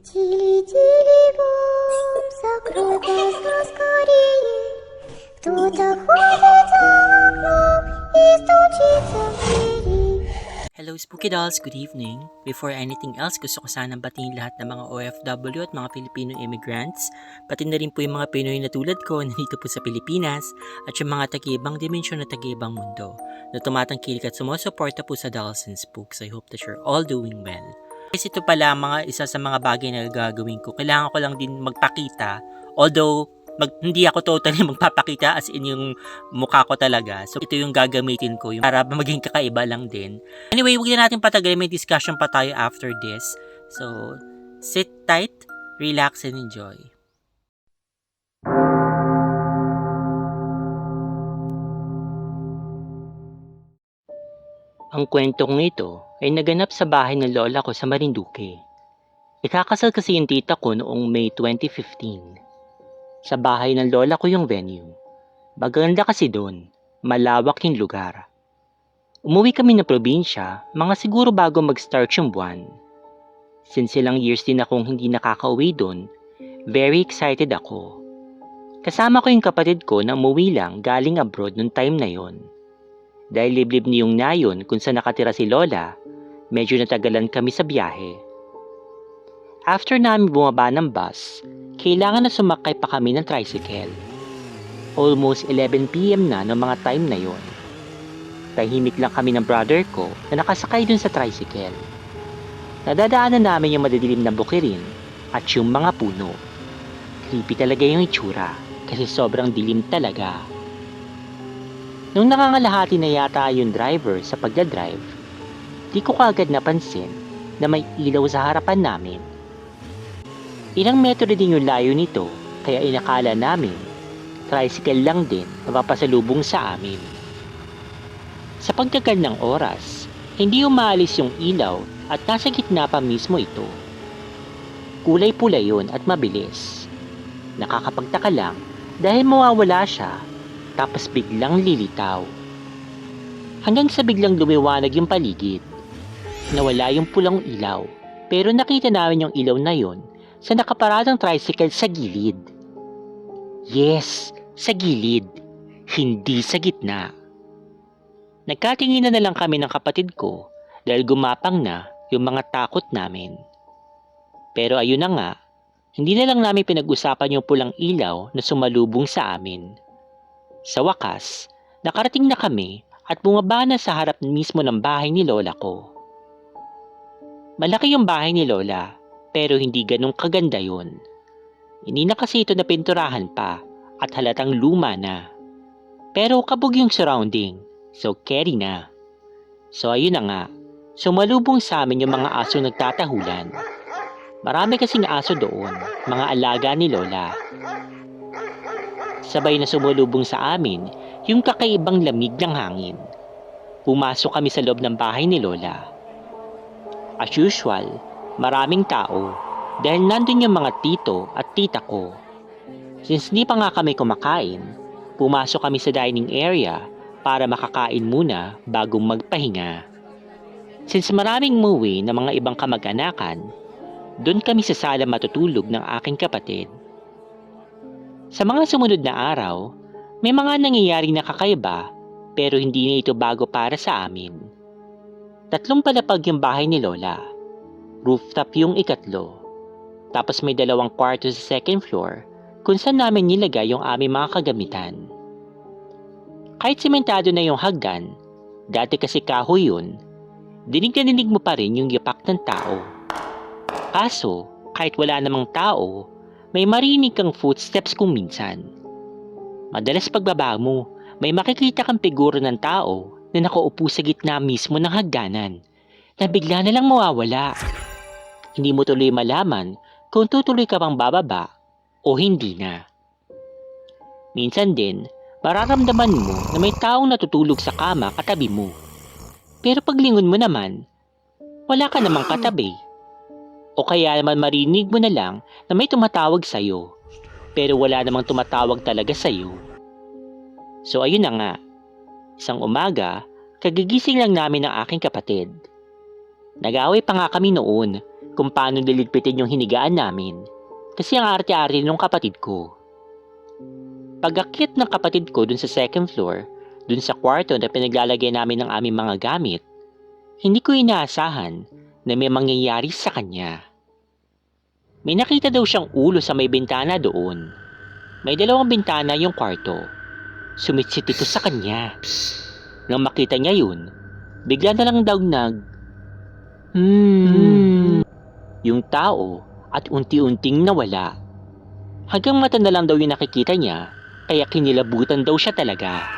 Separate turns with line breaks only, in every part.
Тили-тили-бом, закрой глаза скорее. Кто-то ходит за окном и стучится в двери.
Hello Spooky Dolls, good evening. Before anything else, gusto ko sanang batiin lahat ng mga OFW at mga Filipino immigrants, pati na rin po yung mga Pinoy na tulad ko na dito po sa Pilipinas at yung mga taga-ibang dimensyon at taga-ibang mundo na tumatangkilik at sumusuporta po sa Dolls and Spooks. I hope that you're all doing well. Guys, ito pala isa sa mga bagay na gagawin ko. Kailangan ko lang din magpakita, although hindi ako totally magpapakita as in yung mukha ko talaga. So ito yung gagamitin ko para maging kakaiba lang din. Anyway, huwag na natin patagalin. May discussion pa tayo after this. So, sit tight, relax, and enjoy. Ang kwentong ito ay naganap sa bahay ng lola ko sa Marinduque. Ikakasal kasi yung tita ko noong May 2015. Sa bahay ng lola ko yung venue. Maganda kasi doon, malawak yung lugar. Umuwi kami ng probinsya, mga siguro bago mag-start yung buwan. Since ilang years din akong hindi nakakauwi doon, very excited ako. Kasama ko yung kapatid ko na umuwi lang galing abroad noong time na yon. Dahil liblib niyong nayon kung saan nakatira si lola, medyo natagalan kami sa biyahe. After namin bumaba ng bus, kailangan na sumakay pa kami ng tricycle. Almost 11 PM na noong mga time na yon. Tahimik lang kami ng brother ko na nakasakay dun sa tricycle. Nadadaanan namin yung madidilim na bukirin at yung mga puno. Creepy talaga yung itsura kasi sobrang dilim talaga. Nung nakangalahati na yata yung driver sa pagdadrive, di ko kaagad napansin na may ilaw sa harapan namin. Ilang metro din yung layo nito kaya inakala namin tricycle lang din na papasalubong sa amin. Sa pagdagal ng oras, hindi umaalis yung ilaw at nasa gitna pa mismo ito. Kulay pula yun at mabilis. Nakakapagtaka lang dahil mawawala siya tapos biglang lilitaw. Hanggang sa biglang lumiwanag yung paligid. Nawala yung pulang ilaw pero nakita namin yung ilaw na yon sa nakaparadang tricycle sa gilid. Yes, sa gilid. Hindi sa gitna. Nagkatinginan na lang kami ng kapatid ko dahil gumapang na yung mga takot namin. Pero ayun na nga, hindi na lang namin pinag-usapan yung pulang ilaw na sumalubong sa amin. Sa wakas, nakarating na kami at bumaba na sa harap mismo ng bahay ni lola ko. Malaki yung bahay ni lola, pero hindi ganun kaganda yun. Hindi na kasi ito napinturahan pa at halatang luma na. Pero kabog yung surrounding, so carry na. So ayun na nga, sumalubong sa amin yung mga aso nagtatahulan. Marami kasing aso doon, mga alaga ni lola. Sabay na sumalubong sa amin yung kakaibang lamig ng hangin. Pumasok kami sa loob ng bahay ni lola. As usual, maraming tao dahil nandun yung mga tito at tita ko. Since di pa nga kami kumakain, pumasok kami sa dining area para makakain muna bago magpahinga. Since maraming umuwi na mga ibang kamag-anakan, doon kami sa sala matutulog ng aking kapatid. Sa mga sumunod na araw, may mga nangyayaring nakakaiba pero hindi na ito bago para sa amin. 3 palapag yung bahay ni lola. Rooftop yung ikatlo. Tapos may 2 kwarto sa second floor kung saan namin nilagay yung aming mga kagamitan. Kahit simentado na yung hagdan, dati kasi kahoy yun, dinig na dinig mo pa rin yung yapak ng tao. Kaso, kahit wala namang tao, may marinig kang footsteps kung minsan. Madalas pagbaba mo, may makikita kang figura ng tao na nakaupo sa gitna mismo ng hagdanan na bigla na lang mawawala. Hindi mo tuloy malaman kung tutuloy ka bang bababa o hindi na. Minsan din, mararamdaman mo na may taong natutulog sa kama katabi mo. Pero paglingon mo naman, wala ka namang katabi. O kaya naman marinig mo na lang na may tumatawag sa'yo, pero wala namang tumatawag talaga sa'yo. So ayun na nga, isang umaga, kagigising lang namin ng aking kapatid. Nag-away pa nga kami noon kung paano niligpitin yung hinigaan namin kasi ang arte-arte nung kapatid ko. Pag-akyat ng kapatid ko dun sa second floor, dun sa kwarto na pinaglalagay namin ng aming mga gamit, hindi ko inaasahan na may mangyayari sa kanya. May nakita daw siyang ulo sa may bintana doon. May 2 bintana yung kwarto. Sumitsit ito sa kanya. Nang makita niya yun, bigla na lang daw yung tao at unti-unting nawala. Hanggang mata na lang daw yung nakikita niya, kaya kinilabutan daw siya talaga.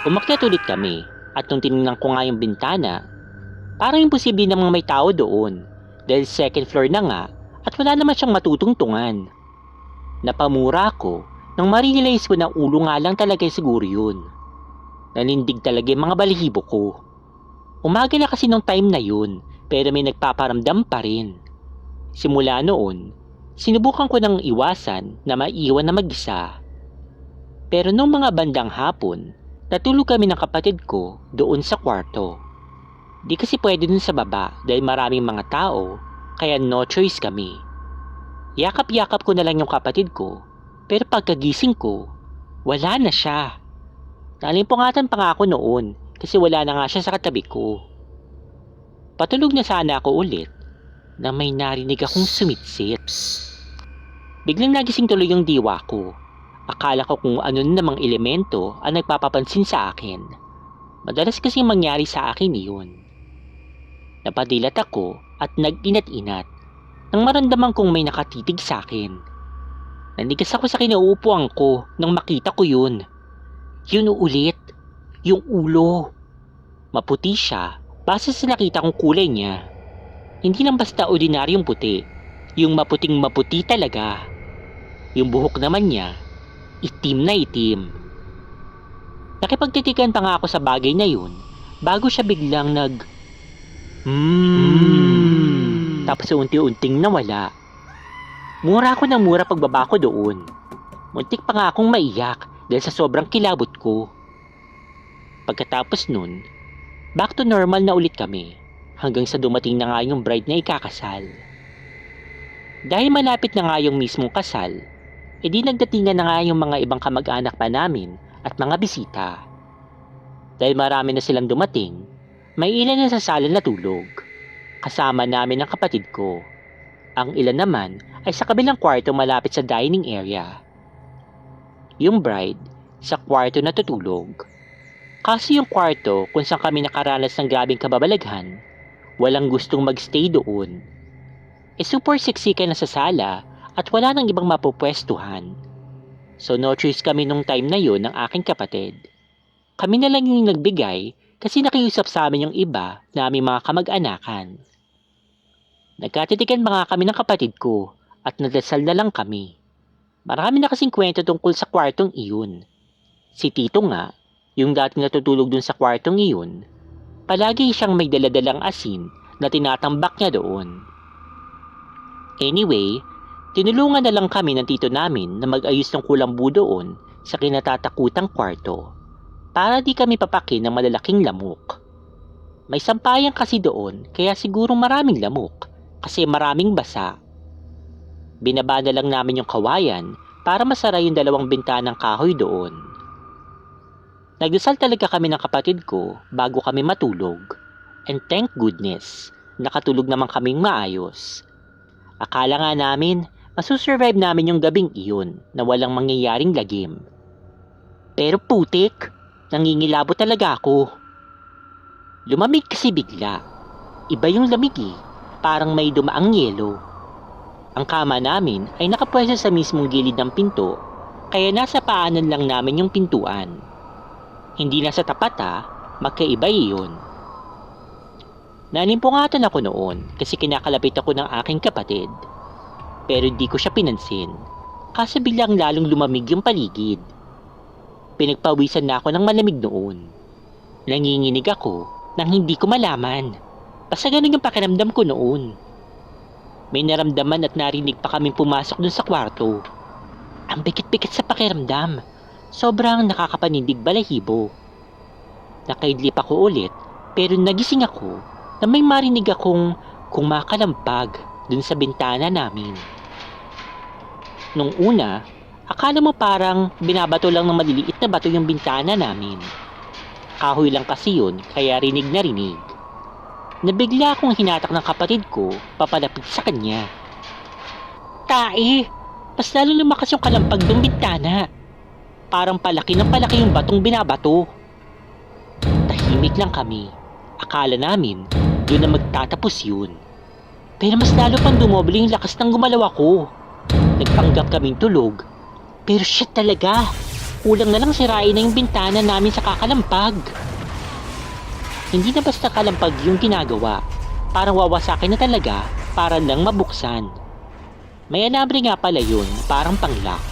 Umakyat ulit kami at nung tinignan ko nga yung bintana, parang imposible namang may tao doon dahil second floor na nga at wala naman siyang matutungtungan. Napamura ko nang ma-realize ko na ulo nga lang talaga siguro yun. Nanindig talaga yung mga balahibo ko. Umaga na kasi nung time na yun pero may nagpaparamdam pa rin. Simula noon, sinubukan ko nang iwasan na maiwan na mag-isa. Pero nung mga bandang hapon, natulog kami ng kapatid ko doon sa kwarto. Di kasi pwede dun sa baba dahil maraming mga tao, kaya no choice kami. Yakap-yakap ko na lang yung kapatid ko, pero pagkagising ko, wala na siya. Nalimpungatan pa nga ako noon kasi wala na nga siya sa katabi ko. Patulog na sana ako ulit na may narinig akong sumitsit. Biglang nagising tuloy yung diwa ko. Akala ko kung ano namang elemento ang nagpapapansin sa akin. Madalas kasing mangyari sa akin iyon. Napadilat ako at nag-inat-inat nang maramdaman kong may nakatitig sa akin. Nanigas ako sa kinauupuan ko nang makita ko yun. Yun ulit, yung ulo. Maputi siya base sa nakita kong kulay niya. Hindi lang basta ordinaryong puti, yung maputing maputi talaga. Yung buhok naman niya, itim na itim. Nakipagtitigan pa nga ako sa bagay na yun bago siya biglang tapos unti-unting nawala. Mura ako ng mura pagbaba ko doon. Muntik pa nga akong maiyak dahil sa sobrang kilabot ko. Pagkatapos nun, back to normal na ulit kami hanggang sa dumating na nga yung bride na ikakasal. Dahil malapit na nga yung mismong kasal, edi nagdatingan na nga yung mga ibang kamag-anak pa namin at mga bisita. Dahil marami na silang dumating, may ilan na sa sala natulog. Kasama namin ang kapatid ko. Ang ilan naman ay sa kabilang kwarto malapit sa dining area. Yung bride, sa kwarto natutulog. Kasi yung kwarto kung saan kami nakaranas ng grabing kababalaghan, walang gustong magstay doon. Super siksikan na sa sala at wala nang ibang mapupwestuhan. So no choice kami nung time na yun ng aking kapatid. Kami na lang yung nagbigay kasi nakiusap sa amin yung iba na aming mga kamag-anakan. Nagkatitigan mga kami ng kapatid ko at nagdasal na lang kami. Marami na kasing kwento tungkol sa kwartong iyon. Si Tito nga, yung dating natutulog dun sa kwartong iyon, palagi siyang may daladalang asin na tinatambak niya doon. Anyway, tinulungan na lang kami ng tito namin na mag-ayos ng kulambu doon sa kinatatakutang kwarto para di kami papakin ng malalaking lamok. May sampayan kasi doon kaya siguro maraming lamok kasi maraming basa. Binaba na lang namin yung kawayan para masara yung 2 bintanang kahoy doon. Nagdasal talaga kami ng kapatid ko bago kami matulog. And thank goodness, nakatulog naman kaming maayos. Akala nga namin, masusurvive namin yung gabing iyon na walang mangyayaring lagim. Pero putik, nangingilabo talaga ako. Lumamig kasi bigla. Iba yung lamig parang may dumaang yelo. Ang kama namin ay nakapwesto sa mismong gilid ng pinto, kaya nasa paanan lang namin yung pintuan. Hindi na sa tapat magkaiba iyon. Nalimpungatan ako noon kasi kinakalapit ako ng aking kapatid. Pero di ko siya pinansin kasi biglang lalong lumamig yung paligid. Pinagpawisan na ako ng malamig noon. Nanginginig ako nang hindi ko malaman. Basta ganun yung pakiramdam ko noon. May naramdaman at narinig pa kaming pumasok dun sa kwarto. Ang bikit-bikit sa pakiramdam. Sobrang nakakapanindig balahibo. Nakaidlip ako ulit pero nagising ako na may marinig akong kumakalampag dun sa bintana namin. Nung una, akala mo parang binabato lang ng maliliit na bato yung bintana namin. Kahoy lang kasi yun, kaya rinig na rinig. Nabigla akong hinatak ng kapatid ko papalapit sa kanya. Tae! Mas lalo lumakas yung kalampag ng bintana. Parang palaki ng palaki yung batong binabato. Tahimik lang kami. Akala namin, doon na magtatapos yun. Pero mas lalo pang dumoble yung lakas ng gumalaw ako. Nagpanggap kaming tulog. Pero shit talaga. Kulang na lang sirain na yung bintana namin sa kakalampag. Hindi na basta kalampag yung ginagawa. Parang wawasakin na talaga para lang mabuksan. May alambre nga pala yun, parang panglock.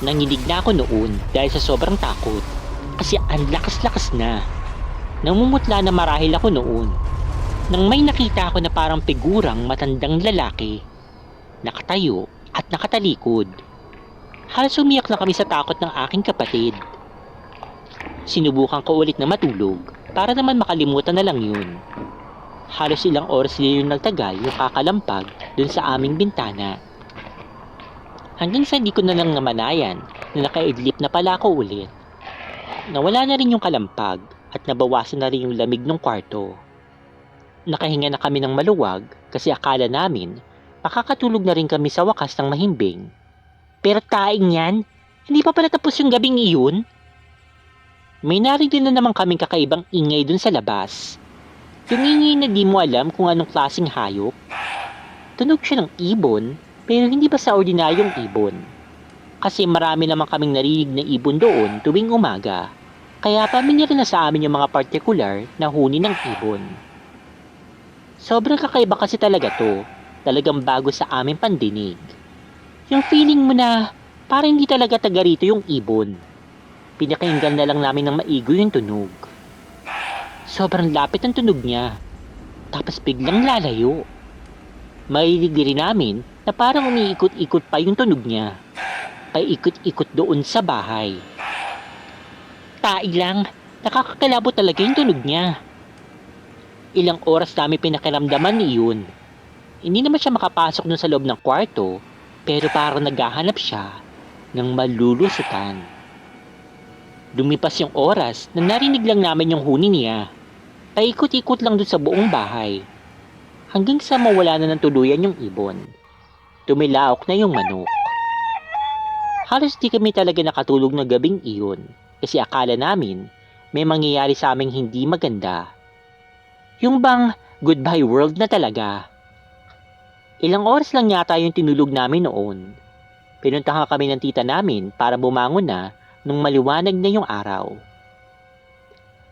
Nanginig na ako noon dahil sa sobrang takot. Kasi ang lakas-lakas na. Namumutla na marahil ako noon. Nang may nakita ako na parang figurang matandang lalaki. Nakatayo at nakatalikod. Halos umiyak na kami sa takot ng aking kapatid. Sinubukan ko ulit na matulog para naman makalimutan na lang yun. Halos ilang oras din yung nagtagal yung kakalampag dun sa aming bintana. Hanggang sa hindi ko na lang namanayan na nakaidlip na pala ako ulit. Nawala na rin yung kalampag at nabawasan na rin yung lamig ng kwarto. Nakahinga na kami ng maluwag kasi akala namin makakatulog na rin kami sa wakas ng mahimbing. Pero taing yan, hindi pa pala tapos yung gabing iyon? May narinig din na naman kaming kakaibang ingay dun sa labas. Yung ingay na di mo alam kung anong klaseng hayop. Tunog siya ng ibon, pero hindi ba sa ordinaryong ibon? Kasi marami naman kaming narinig na ibon doon tuwing umaga. Kaya pamilyar na sa amin yung mga partikular na huni ng ibon. Sobrang kakaiba kasi talaga to. Talagang bago sa aming pandinig. Yung feeling mo na parang hindi talaga taga rito yung ibon. Pinakinggan na lang namin ng maigo yung tunog. Sobrang lapit ang tunog niya. Tapos biglang lalayo. Marinig rin namin na parang umiikot-ikot pa yung tunog niya. Paikot-ikot doon sa bahay. Tai lang, nakakakilabot talaga yung tunog niya. Ilang oras namin pinakiramdaman iyon. Hindi naman siya makapasok dun sa loob ng kwarto, pero parang naghahanap siya ng malulusutan. Lumipas yung oras na narinig lang namin yung huni niya. Paikot-ikot lang dun sa buong bahay. Hanggang sa mawala na ng tuluyan yung ibon. Tumilaok na yung manok. Halos di kami talaga nakatulog na gabing iyon kasi akala namin may mangyayari sa aming hindi maganda. Yung bang goodbye world na talaga. Ilang oras lang yata yung tinulog namin noon. Pinuntahan kami ng tita namin para bumangon na nung maliwanag na yung araw.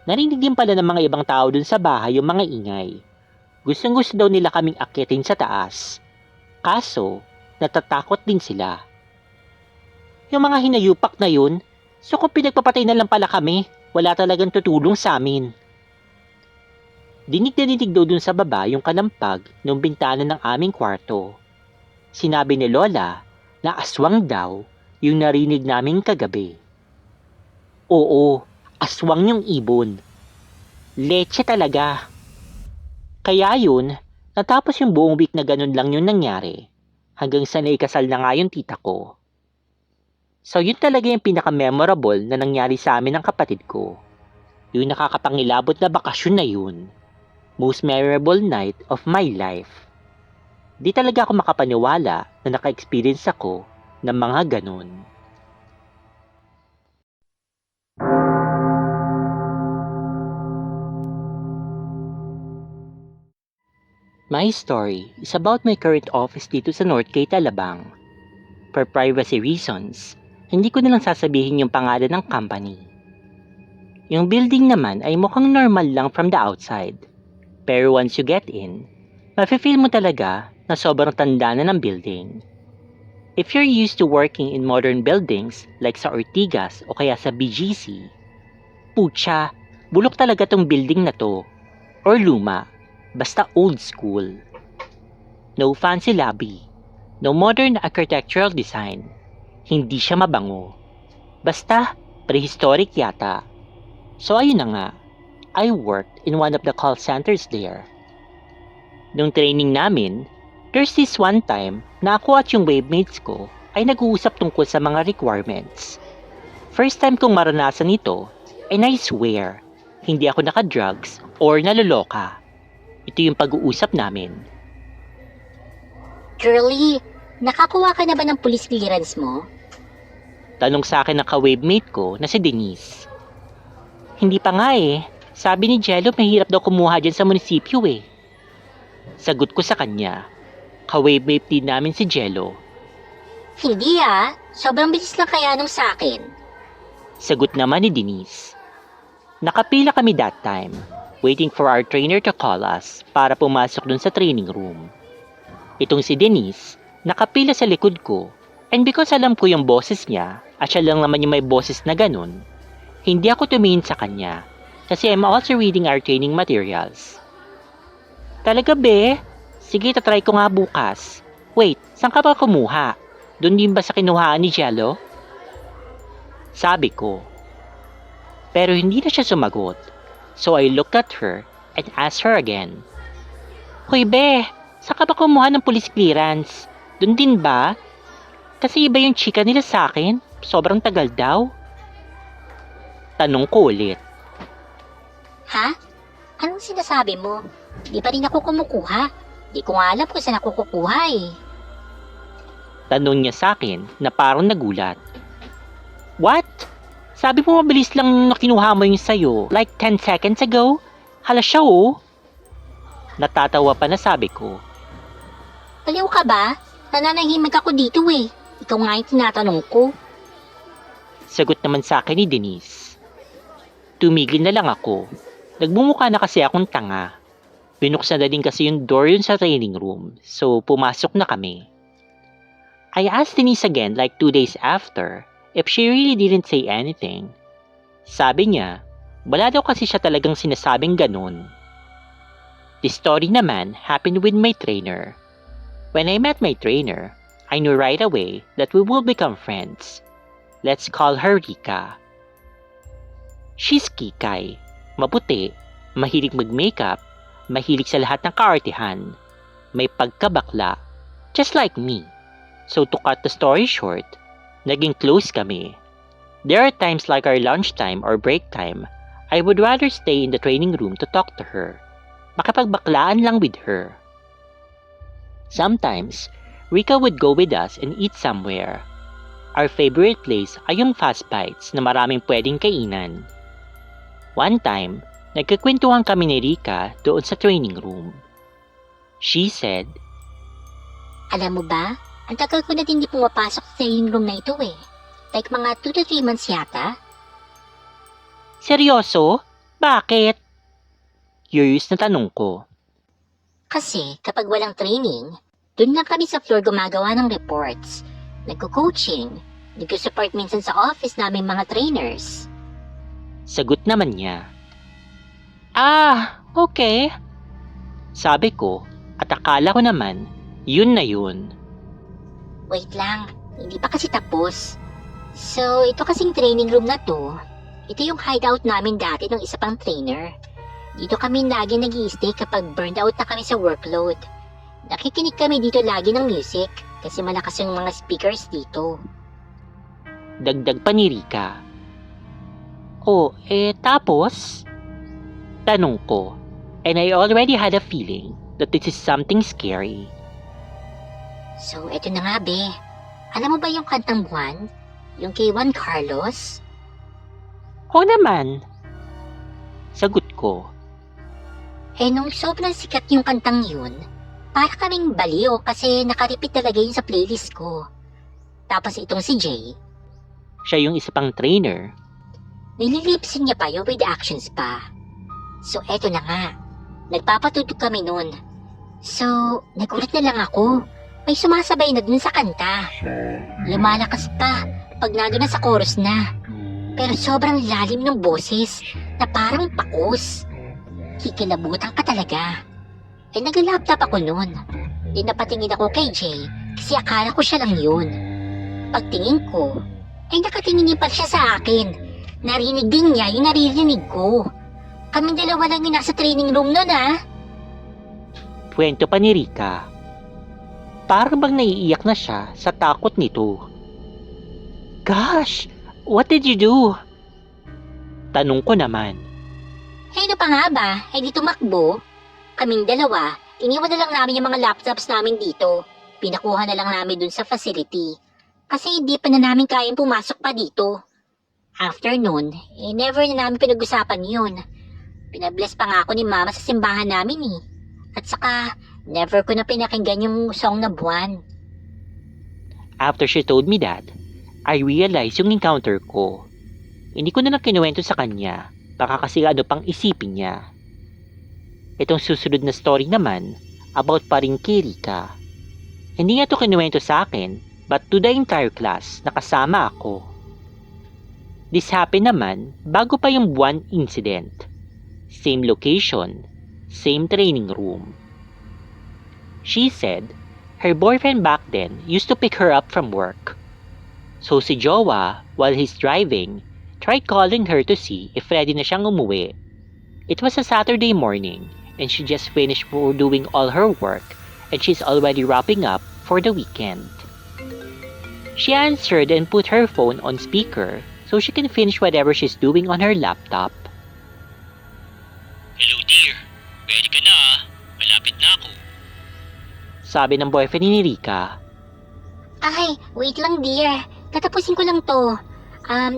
Narinig din pala ng mga ibang tao dun sa bahay yung mga ingay. Gustong-gusto daw nila kaming akyatin sa taas. Kaso, natatakot din sila. Yung mga hinayupak na yun, so kung pinagpapatay na lang pala kami, wala talagang tutulong sa amin. Dinig na dinig daw dun sa baba yung kalampag ng bintana ng aming kwarto. Sinabi ni Lola na aswang daw yung narinig naming kagabi. Oo, aswang yung ibon. Leche talaga. Kaya yun, natapos yung buong week na ganun lang yung nangyari. Hanggang sa naikasal na nga yung tita ko. So yun talaga yung pinaka-memorable na nangyari sa amin ng kapatid ko. Yung nakakapangilabot na bakasyon na yun. Most memorable night of my life. Di talaga ako makapaniwala na naka-experience ako ng mga ganun. My story is about my current office dito sa Northgate, Alabang. For privacy reasons, hindi ko na lang sasabihin yung pangalan ng company. Yung building naman ay mukhang normal lang from the outside. Pero once you get in, mafe-feel mo talaga na sobrang tanda na ng building. If you're used to working in modern buildings like sa Ortigas o kaya sa BGC, putya, bulok talaga tong building na to. Or luma, basta old school. No fancy lobby, no modern architectural design, hindi siya mabango. Basta prehistoric yata. So ayun na nga, I worked in one of the call centers there. Nung training namin, there's this one time na ako at yung wavemates ko ay nag-uusap tungkol sa mga requirements. First time kong maranasan ito, and I swear, hindi ako naka-drugs or naloloka. Ito yung pag-uusap namin.
Girlie, nakakuha ka na ba ng police clearance mo?
Tanong sa akin ng ka-wavemate ko na si Denise. Hindi pa nga eh. Sabi ni Jello mahirap daw kumuha dyan sa munisipyo eh. Sagot ko sa kanya. Ka-wavemate din namin si Jello.
Hindi sobrang bilis lang kaya nung sa akin.
Sagot naman ni Denise. Nakapila kami that time, waiting for our trainer to call us para pumasok dun sa training room. Itong si Denise, nakapila sa likod ko, and because alam ko yung boses niya, at siya lang naman yung may boses na ganun, hindi ako tumingin sa kanya kasi I'm also reading our training materials. Talaga be? Sige, tatry ko nga bukas. Wait, saan ka ba kumuha? Doon din ba sa kinuhaan ni Jello? Sabi ko. Pero hindi na siya sumagot. So I looked at her and asked her again. Hoy be, saan ka ba kumuha ng police clearance? Doon din ba? Kasi iba yung chika nila sa akin. Sobrang tagal daw. Tanong ko ulit.
Ha? Anong sinasabi mo? Di pa rin ako kumukuha. Di ko nga alam kung saan ako kukuha eh.
Tanong niya sa akin na parang nagulat. What? Sabi mo mabilis lang na kinuha mo yung sayo, like 10 seconds ago? Hala siya oh. Natatawa pa na sabi ko.
Baliw ka ba? Nananahimik ako dito eh. Ikaw nga yung tinatanong ko.
Sagot naman sa akin ni Denise. Tumigil na lang ako. Nagmumukha na kasi akong tanga. Binuksan na din kasi yung door yun sa training room, so pumasok na kami. I asked Denise again like 2 days after if she really didn't say anything. Sabi niya, wala daw kasi siya talagang sinasabing ganun. The story naman happened with my trainer. When I met my trainer, I knew right away that we will become friends. Let's call her Rika. She's kikay, maputi, mahilig mag-makeup, mahilig sa lahat ng kaartihan, may pagkabakla, just like me. So to cut the story short, naging close kami. There are times like our lunchtime or break time, I would rather stay in the training room to talk to her. Makipagbaklaan lang with her. Sometimes, Rika would go with us and eat somewhere. Our favorite place ay yung fast bites na maraming pwedeng kainan. One time, nagkakwentuhan kami ni Rika doon sa training room. She said,
Alam mo ba? Ang tagal ko na din di pumapasok sa training room na ito eh. Like mga 2 to 3 months yata.
Seryoso? Bakit? Curious na tanong ko.
Kasi kapag walang training, dun lang kami sa floor gumagawa ng reports. Nagko-coaching. Nagko-support minsan sa office namin mga trainers.
Sagot naman niya. Ah, okay. Sabi ko, at akala ko naman, yun na yun.
Wait lang, hindi pa kasi tapos. So, ito kasing training room na to, ito yung hideout namin dati ng isa pang trainer. Dito kami lagi nag-i-stay kapag burned out na kami sa workload. Nakikinig kami dito lagi ng music kasi malakas yung mga speakers dito.
Dagdag pa ni Rika. Oh, tapos? Tanong ko, and I already had a feeling that this is something scary.
So, eto na nga be. Alam mo ba yung kantang Buwan? Yung kay Juan Carlos?
Oo naman. Sagot ko.
Nung sobrang sikat yung kantang yun, para kaming baliw kasi nakaripit talaga yun sa playlist ko. Tapos itong si Jay,
Siya yung isa pang trainer.
nililipsin niya pa yung with actions pa. So eto na nga, nagpapatugtog kami nun. So, nagulat na lang ako. May sumasabay na dun sa kanta. Lumalakas pa pag nandun na sa chorus na. Pero sobrang lalim ng boses na parang pakos. Kikilabutan ka talaga. Nag-laptop ako nun. Di napatingin ako kay Jay kasi akala ko siya lang yun. Pagtingin ko, nakatingin din pa siya sa akin. Narinig din niya yung naririnig ko. Kaming dalawa lang yung nasa training room nun
Kwento pa ni Rika. Parang bang naiiyak na siya sa takot nito. Gosh, what did you do? Tanong ko naman.
Ano pa nga ba? Di tumakbo. Kaming dalawa, iniwan na lang namin yung mga laptops namin dito. Pinakuha na lang namin dun sa facility. Kasi hindi pa na namin kayang pumasok pa dito. After nun, never na namin pinag-usapan yun. Pinabless pa nga ako ni Mama sa simbahan namin eh. At saka, never ko na pinakinggan yung song na Buwan.
After she told me that, I realized yung encounter ko. Hindi ko na lang kinuwento sa kanya, baka kasi ano pang isipin niya. Itong susunod na story naman, about pa rin kay Rika. Hindi niya to kinuwento sa akin, but to the entire class, nakasama ako. This happened naman, bago pa yung Buwan incident. Same location, same training room. She said, her boyfriend back then used to pick her up from work. So si Jowa, while he's driving, tried calling her to see if ready na siyang umuwi. It was a Saturday morning, and she just finished for doing all her work, and she's already wrapping up for the weekend. She answered and put her phone on speaker so she can finish whatever she's doing on her laptop.
Hello dear, ready ka na ah? Malapit na ako.
Sabi ng boyfriend ni Rika.
Ay, wait lang dear. Tatapusin ko lang to.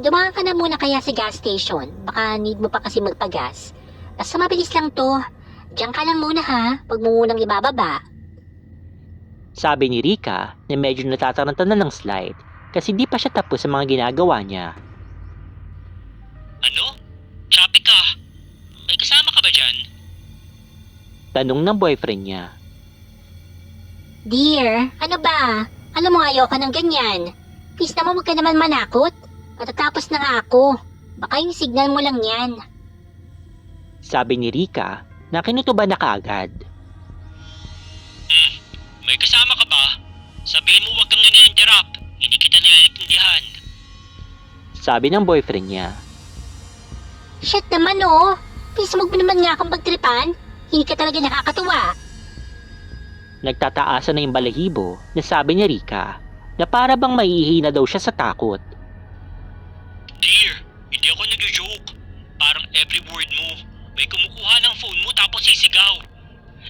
Dumaan ka na muna kaya sa gas station. Baka need mo pa kasi magpagas. Basta mabilis lang to. Diyan ka lang muna ha. Huwag mo munang ibababa.
Sabi ni Rika na medyo natataranta na ng slide kasi di pa siya tapos sa mga ginagawa niya.
Ano? Traffic ka? May kasama ka ba dyan?
Tanong ng boyfriend niya.
Dear, ano ba? Alam mo ayoko ng ganyan. Please naman huwag ka naman manakot. Matatapos na nga ako. Baka yung signal mo lang yan.
Sabi ni Rika na kinutuban na kaagad.
May kasama ka ba? Sabihin mo huwag kang nag-interrupt. Hindi kita naiintindihan.
Sabi ng boyfriend niya.
Shit naman oh. Please huwag mo naman nga akong pagtripan. Hindi ka talaga nakakatuwa.
Nagtataasan na yung balahibo na sabi ni Rika na para bang maihihina daw siya sa takot.
Dear, hindi ako nag-joke. Parang every word mo, may kumukuha ng phone mo tapos sisigaw.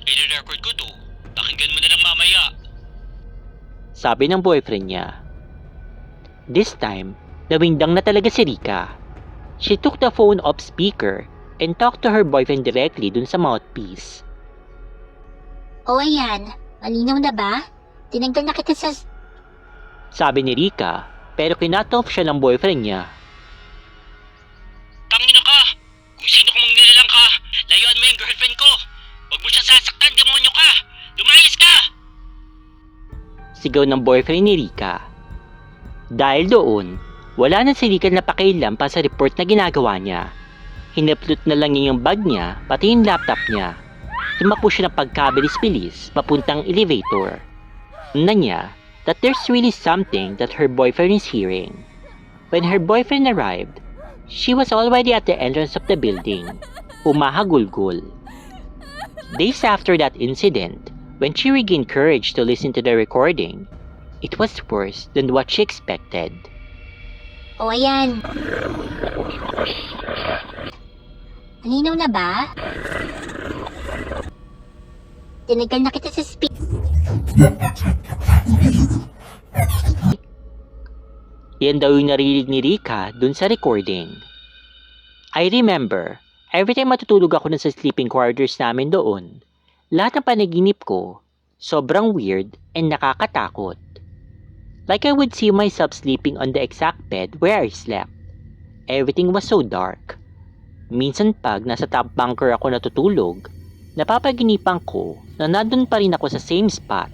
I-record ko to. Pakinggan mo na lang mamaya.
Sabi ng boyfriend niya. This time, nawindang na talaga si Rika. She took the phone off speaker and talked to her boyfriend directly dun sa mouthpiece.
O ayan, malinaw na ba? Tinanggal na kita sa...
Sabi ni Rika, pero kinut off siya ng boyfriend niya.
Tangina ka! Kung sino ka mang nilalang ka, layuan mo yung girlfriend ko. Huwag mo siya sasaktan, demonyo ka! Lumayas ka!
Sigaw ng boyfriend ni Rika. Dahil doon, wala na si Rika na pakialam pa sa report na ginagawa niya. Hinaplot na lang niya yung bag niya, pati yung laptop niya. Tumakbo siya ng pagkabilis-bilis papuntang elevator. Na niya that there's really something that her boyfriend is hearing. When her boyfriend arrived, she was already at the entrance of the building, umahagulgol. Days after that incident, when she regained courage to listen to the recording, it was worse than what she expected.
O ayan. Malinaw na ba? Tinanggal na kita sa
Yan daw yung narinig ni Rika dun sa recording. I remember, every time matutulog ako dun sa sleeping quarters namin doon, lahat ng panaginip ko, sobrang weird and nakakatakot. Like I would see myself sleeping on the exact bed where I slept. Everything was so dark. Minsan pag nasa top bunker ako natutulog, napapaginipan ko na nandun pa rin ako sa same spot.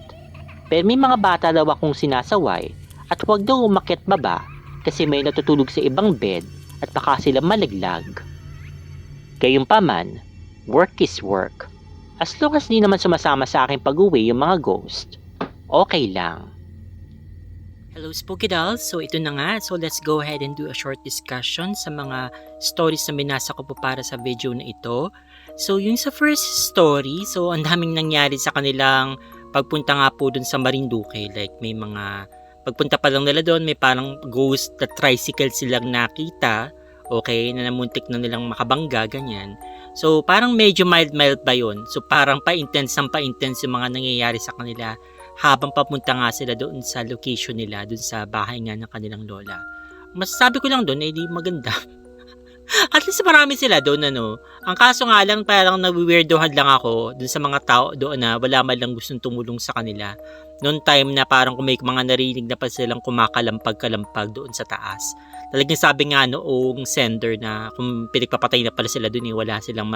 Pero may mga bata daw akong sinasaway at huwag daw umakyat baba kasi may natutulog sa ibang bed at baka sila malaglag. Gayunpaman, work is work. As long as di naman sumasama sa akin pag-uwi yung mga ghost, okay lang. Hello Spooky Dolls! So ito na nga, so let's go ahead and do a short discussion sa mga stories na binasa ko po para sa video na ito. So, yun sa first story, so ang daming nangyari sa kanilang pagpunta nga po dun sa Marinduque. Like, may mga, pagpunta pa lang nila doon, may parang ghost na tricycle silang nakita, okay, na namuntik na nilang makabangga, ganyan. So, parang medyo mild-mild ba yun? So, parang pa-intense yung mga nangyayari sa kanila habang papunta nga sila doon sa location nila, doon sa bahay nga ng kanilang lola. Masasabi ko lang doon, di maganda. At least marami sila doon, ano. Ang kaso nga lang, parang nawiweirdohan lang ako doon sa mga tao doon na wala man lang gustong tumulong sa kanila. Noong time na parang kung may mga narinig na pa silang kumakalampag-kalampag doon sa taas. Talagang sabi nga noong sender na kung pinagpapatay na pala sila doon, wala silang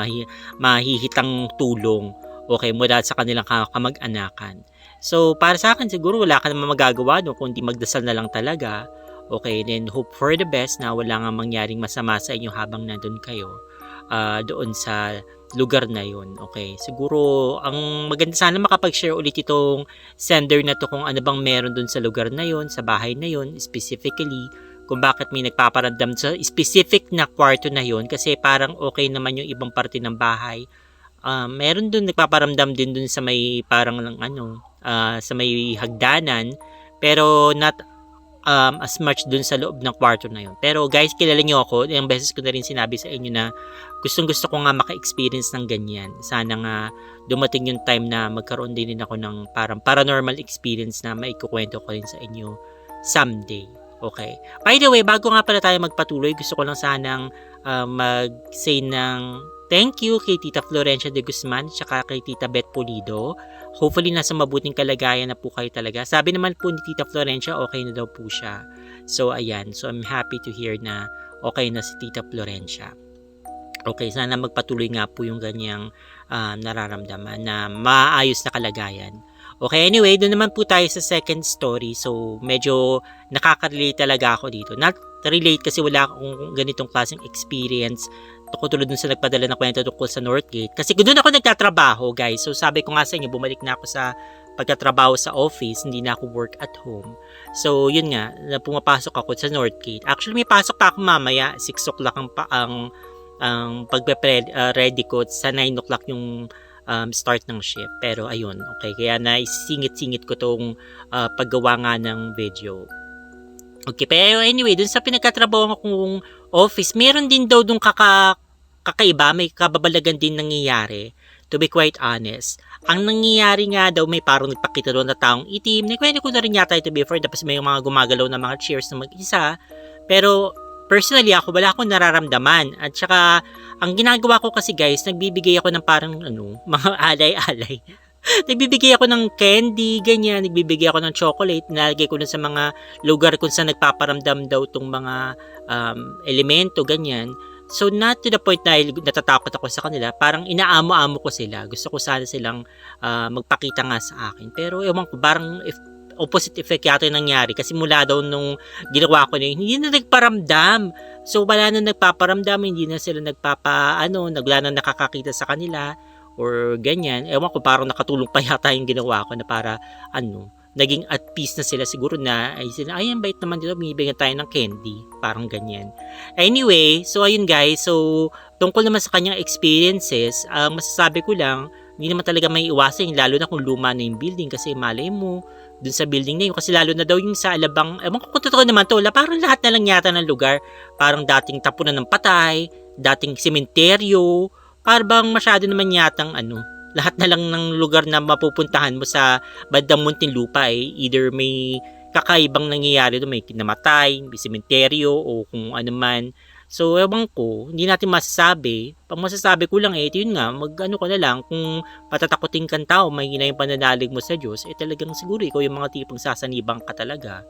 mahihitang tulong, okay, mula sa kanilang kamag-anakan. So, para sa akin, siguro wala ka naman magagawa doon kundi magdasal na lang talaga. Okay, then hope for the best na wala nga mangyaring masama sa inyo habang nandun kayo doon sa lugar na yun. Okay, siguro ang maganda sana makapag-share ulit itong sender na to kung ano bang meron doon sa lugar na yun, sa bahay na yun, specifically kung bakit may nagpaparamdam sa specific na kwarto na yun kasi parang okay naman yung ibang parte ng bahay. Meron doon nagpaparamdam din doon sa may parang sa may hagdanan pero not as much dun sa loob ng kwarto na yun. Pero guys, kilala nyo ako. Ilang beses ko na rin sinabi sa inyo na gustong gusto ko nga maka-experience ng ganyan. Sana nga dumating yung time na magkaroon din ako ng parang paranormal experience na maikukwento ko rin sa inyo someday. Okay. By the way, bago nga pala tayo magpatuloy, gusto ko lang sanang mag-say ng thank you kay Tita Florencia de Guzman at kay Tita Beth Pulido. Hopefully, nasa mabuting kalagayan na po kayo talaga. Sabi naman po ni Tita Florencia, okay na daw po siya. So, ayan. So, I'm happy to hear na okay na si Tita Florencia. Okay, sana magpatuloy nga po yung ganyang nararamdaman na maayos na kalagayan. Okay, anyway, doon naman po tayo sa second story. So, medyo nakaka-relate talaga ako dito. Not relate kasi wala akong ganitong klaseng experience tulad dun sa nagpadala ng kwento tungkol sa Northgate. Kasi doon ako nagtatrabaho, guys. So, sabi ko nga sa inyo, bumalik na ako sa pagtatrabaho sa office, hindi na ako work at home. So, yun nga, pumapasok ako sa Northgate. Actually, may pasok pa ako mamaya. 6 o'clock ang pagpe-ready ko. Sa 9 o'clock yung start ng shift. Pero, ayun, okay. Kaya naisingit-singit ko tong paggawa nga ng video. Okay, pero anyway, dun sa pinagkatrabaho kong office, meron din daw dun kakaiba, may kababalagan din nangyayari, to be quite honest. Ang nangyayari nga daw, may parang nagpakita doon na taong itim, nakwento ko na rin yata ito before, tapos may mga gumagalaw na mga chairs na mag-isa, pero personally ako, wala akong nararamdaman, at saka, ang ginagawa ko kasi guys, nagbibigay ako ng parang mga alay-alay. Nagbibigay ako ng candy, ganyan. Nagbibigay ako ng chocolate. Nalagay ko na sa mga lugar kung saan nagpaparamdam daw itong mga elemento, ganyan. So, not to the point na natatakot ako sa kanila. Parang inaamo-amo ko sila. Gusto ko sana silang magpakita nga sa akin. Pero, ewan ko, parang opposite effect yata yung nangyari. Kasi mula daw nung ginawa ko na yun, hindi na nagparamdam. So, wala na nagpaparamdam. Hindi na sila wala na nakakakita sa kanila. Or ganyan, ewan ko parang nakatulong pa yata yung ginawa ko na para naging at peace na sila siguro na ay ang bait naman dito, binibigyan tayo ng candy, parang ganyan. Anyway, so ayun guys, so tungkol naman sa kanyang experiences, masasabi ko lang, hindi naman talaga may iwasan, lalo na kung luma na yung building kasi malay mo dun sa building na yun, kasi lalo na daw yung sa Alabang, ewan ko kung totoo naman to, parang lahat na lang yata ng lugar, parang dating tapunan ng patay, dating sementeryo, parang masyado naman yatang lahat na lang ng lugar na mapupuntahan mo sa bandang Muntinlupa either may kakaibang nangyayari doon, may kinamatay, may sementeryo o kung ano man. So, ewan ko, hindi natin masasabi. Pang masasabi ko lang yun nga, ka na lang, kung patatakutin kang tao, mahina yung pananalig mo sa Diyos, talagang siguro ikaw yung mga tipong sasanibang ka talaga.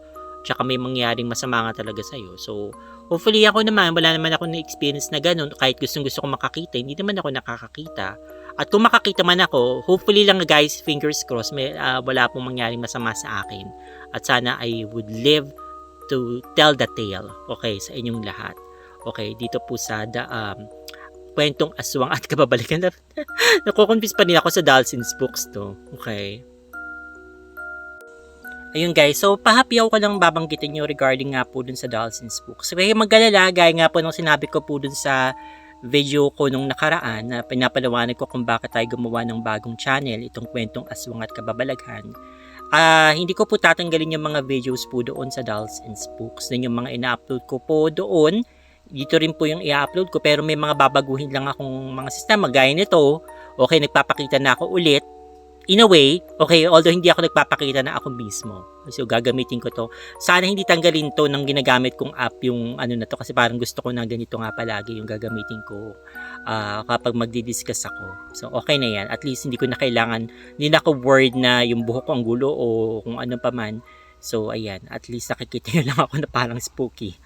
Tsaka may mangyaring masama nga talaga sa'yo. So, hopefully ako naman, wala naman ako na-experience na ganun. Kahit gusto ko makakita, hindi naman ako nakakakita. At kung makakita man ako, hopefully lang guys, fingers crossed, wala pong mangyaring masama sa akin. At sana I would live to tell the tale, okay, sa inyong lahat. Okay, dito po sa kwentong aswang at kababalikan. Nakukonfuse pa rin ako sa Dulcin's books to. Okay. Ayun guys, so pahapiyaw ko lang babanggitin nyo regarding nga po dun sa Dulcin's books. Kaya mag-alala, gaya nga po nung sinabi ko po dun sa video ko nung nakaraan na pinapaliwanag ko kung bakit tayo gumawa ng bagong channel, itong kwentong aswang at kababalaghan. Hindi ko po tatanggalin yung mga videos po doon sa Dolls and Spooks. Then yung mga ina-upload ko po doon, dito rin po yung i-upload ko, pero may mga babaguhin lang akong mga sistema gaya nito. Okay, nagpapakita na ako ulit. In a way, okay, although hindi ako nagpapakita na ako mismo. So, gagamitin ko to. Sana hindi tanggalin to ng ginagamit kong app yung ano na to kasi parang gusto ko na ganito nga palagi yung gagamitin ko kapag magdi-discuss ako. So, okay na yan. At least hindi ko na kailangan, hindi na ako worried na yung buhok ko ang gulo o kung ano pa man. So, ayan. At least nakikita nyo lang ako na parang spooky.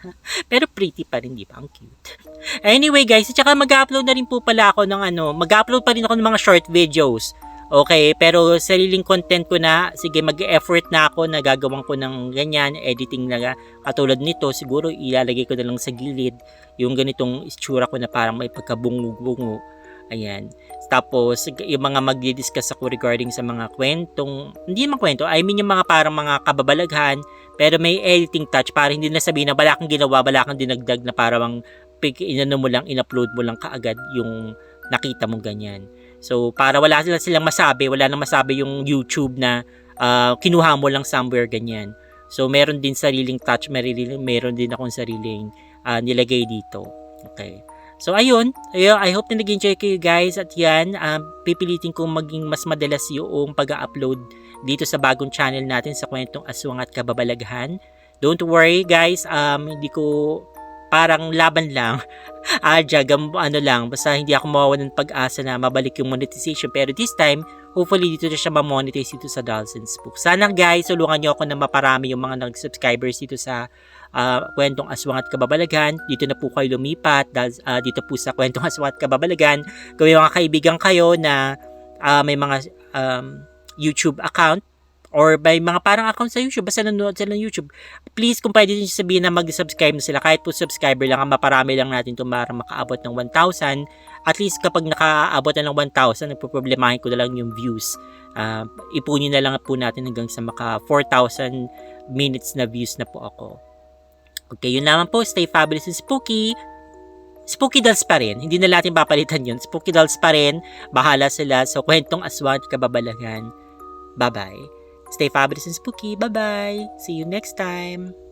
Pero pretty pa rin, di ba? Ang cute. Anyway, guys, at saka mag-upload na rin po pala ako ng mag-upload pa rin ako ng mga short videos. Okay, pero sariling content ko na, sige mag-effort na ako na gagawin ko ng ganyan, editing na katulad nito, siguro ilalagay ko na lang sa gilid yung ganitong itsura ko na parang may pagkabungo-bungo. Ayan. Tapos, yung mga magdi-discuss ako regarding sa mga kwentong, hindi naman kwento, I mean yung mga parang mga kababalaghan, pero may editing touch para hindi na sabihin na wala kang ginawa, wala kang dinagdag na parang inano mo lang, in-upload mo lang kaagad yung nakita mo ganyan. So, para wala silang masabi, wala nang masabi yung YouTube na kinuha mo lang somewhere ganyan. So, meron din sariling touch, meron din akong sariling nilagay dito. Okay. So, ayun, I hope na nag-enjoy kayo guys. At yan, pipilitin kong maging mas madalas yung pag-upload dito sa bagong channel natin sa kwentong aswang at kababalaghan. Don't worry guys, hindi ko parang laban lang. Basta hindi ako mawawalan ng pag-asa na mabalik yung monetization. Pero this time, hopefully dito na siya ma-monetize dito sa Dolls and Spooks. Sana guys, tulungan nyo ako na maparami yung mga nag-subscribers dito sa kwentong aswang at kababalaghan. Dito na po kayo lumipat. Dito po sa kwentong aswang at kababalaghan. Kung may mga kaibigan kayo na may mga YouTube account, or by mga parang account sa YouTube, basta nanonood sila ng YouTube, please kung pwede nyo sabihin na mag-subscribe na sila, kahit po subscriber lang, maparami lang natin ito para makaabot ng 1,000. At least kapag nakaabot na ng 1,000, nagpoproblemahin ko na lang yung views. Ipunin na lang po natin hanggang sa maka 4,000 minutes na views na po ako. Okay, yun naman po. Stay fabulous and spooky. Spooky dolls pa rin. Hindi na natin papalitan yun. Spooky dolls pa rin. Bahala sila sa kwentong aswang at kababalaghan. Bye-bye. Stay fabulous and spooky. Bye-bye. See you next time.